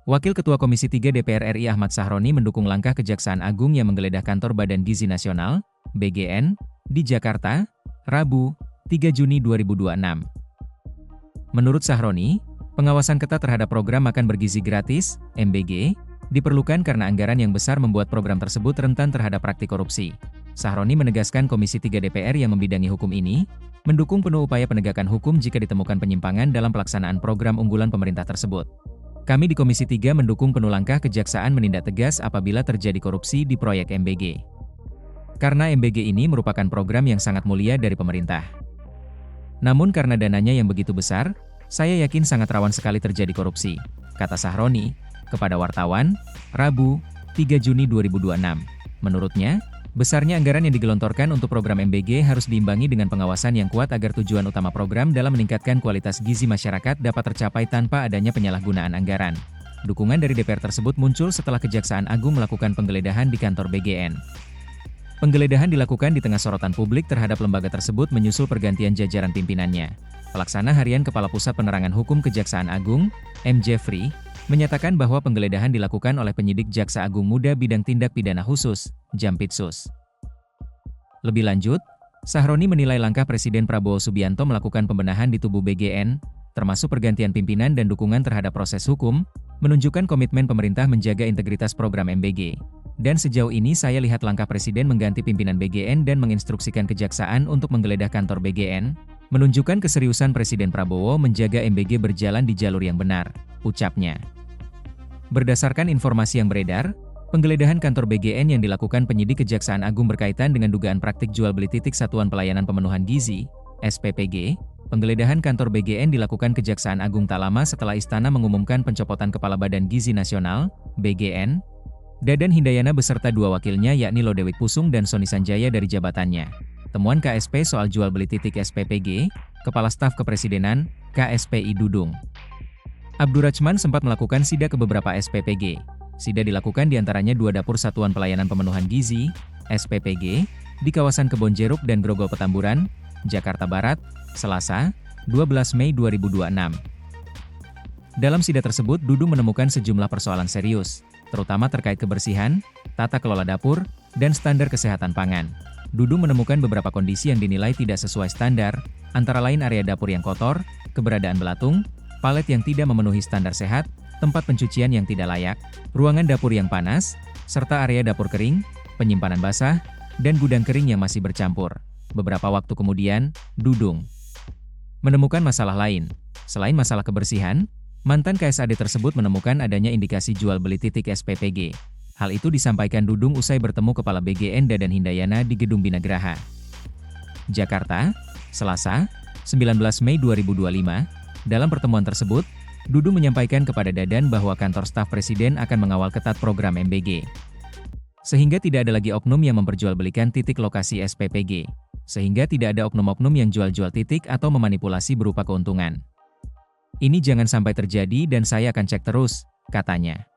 Wakil Ketua Komisi 3 DPR RI Ahmad Sahroni mendukung langkah Kejaksaan Agung yang menggeledah kantor Badan Gizi Nasional, BGN, di Jakarta, Rabu, 3 Juni 2026. Menurut Sahroni, pengawasan ketat terhadap program makan bergizi gratis, MBG, diperlukan karena anggaran yang besar membuat program tersebut rentan terhadap praktik korupsi. Sahroni menegaskan Komisi 3 DPR yang membidangi hukum ini, mendukung penuh upaya penegakan hukum jika ditemukan penyimpangan dalam pelaksanaan program unggulan pemerintah tersebut. Kami di Komisi 3 mendukung penuh langkah Kejaksaan menindak tegas apabila terjadi korupsi di proyek MBG. Karena MBG ini merupakan program yang sangat mulia dari pemerintah. Namun karena dananya yang begitu besar, saya yakin sangat rawan sekali terjadi korupsi, kata Sahroni, kepada wartawan, Rabu, 3 Juni 2026. Menurutnya, besarnya anggaran yang digelontorkan untuk program MBG harus diimbangi dengan pengawasan yang kuat agar tujuan utama program dalam meningkatkan kualitas gizi masyarakat dapat tercapai tanpa adanya penyalahgunaan anggaran. Dukungan dari DPR tersebut muncul setelah Kejaksaan Agung melakukan penggeledahan di kantor BGN. Penggeledahan dilakukan di tengah sorotan publik terhadap lembaga tersebut menyusul pergantian jajaran pimpinannya. Pelaksana Harian Kepala Pusat Penerangan Hukum Kejaksaan Agung, M. Jeffrey, menyatakan bahwa penggeledahan dilakukan oleh penyidik Jaksa Agung Muda Bidang Tindak Pidana Khusus, Jampitsus. Lebih lanjut, Sahroni menilai langkah Presiden Prabowo Subianto melakukan pembenahan di tubuh BGN, termasuk pergantian pimpinan dan dukungan terhadap proses hukum, menunjukkan komitmen pemerintah menjaga integritas program MBG. Dan sejauh ini saya lihat langkah Presiden mengganti pimpinan BGN dan menginstruksikan Kejaksaan untuk menggeledah kantor BGN, menunjukkan keseriusan Presiden Prabowo menjaga MBG berjalan di jalur yang benar, ucapnya. Berdasarkan informasi yang beredar, penggeledahan kantor BGN yang dilakukan penyidik Kejaksaan Agung berkaitan dengan dugaan praktik jual beli titik Satuan Pelayanan Pemenuhan Gizi, SPPG. Penggeledahan kantor BGN dilakukan Kejaksaan Agung tak lama setelah Istana mengumumkan pencopotan Kepala Badan Gizi Nasional, BGN, Dadan Hindayana beserta dua wakilnya yakni Lodewijk Pusung dan Soni Sanjaya dari jabatannya. Temuan KSP soal jual beli titik SPPG, Kepala Staf Kepresidenan, KSPI Dudung Abdurrahman sempat melakukan sidak ke beberapa SPPG. Sidak dilakukan diantaranya dua dapur Satuan Pelayanan Pemenuhan Gizi, SPPG, di kawasan Kebon Jeruk dan Grogol Petamburan, Jakarta Barat, Selasa, 12 Mei 2026. Dalam sidak tersebut, Dudung menemukan sejumlah persoalan serius, terutama terkait kebersihan, tata kelola dapur, dan standar kesehatan pangan. Dudung menemukan beberapa kondisi yang dinilai tidak sesuai standar, antara lain area dapur yang kotor, keberadaan belatung, palet yang tidak memenuhi standar sehat, tempat pencucian yang tidak layak, ruangan dapur yang panas, serta area dapur kering, penyimpanan basah, dan gudang kering yang masih bercampur. Beberapa waktu kemudian, Dudung menemukan masalah lain. Selain masalah kebersihan, mantan KSAD tersebut menemukan adanya indikasi jual beli titik SPPG. Hal itu disampaikan Dudung usai bertemu Kepala BGN Dadan Hindayana di Gedung Binagraha, Jakarta, Selasa, 19 Mei 2025. Dalam pertemuan tersebut, Dudung menyampaikan kepada Dadan bahwa kantor staf Presiden akan mengawal ketat program MBG. Sehingga tidak ada lagi oknum yang memperjualbelikan titik lokasi SPPG. Sehingga tidak ada oknum-oknum yang jual-jual titik atau memanipulasi berupa keuntungan. Ini jangan sampai terjadi dan saya akan cek terus, katanya.